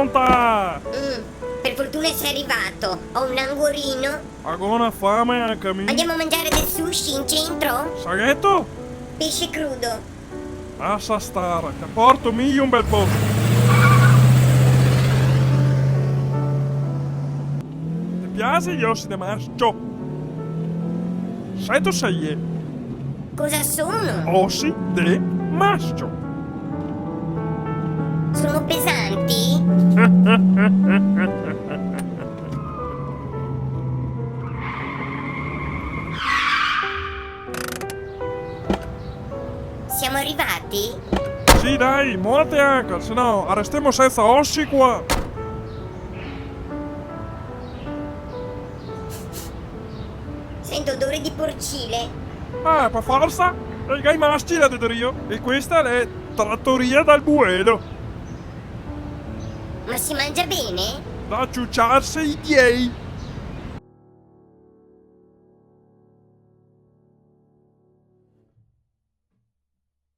pronta! Per fortuna sei arrivato. Ho un angorino. Ho una fame anche mia. Andiamo a mangiare del sushi in centro? Saghetto? Pesce crudo. Lascia stare, ti porto mica un bel posto. Ti piace gli ossi di maschio? Sai tu sei? Cosa sono? Ossi di maschio. Sono pesanti? Siamo arrivati? Sì dai, muoviti anche, se no restiamo senza ossi qua. Sento odore di porcile. Per forza, i gai maschi la detto io. E questa è trattoria dal Buedo. Ma si mangia bene? Da ciucciarsi i diei.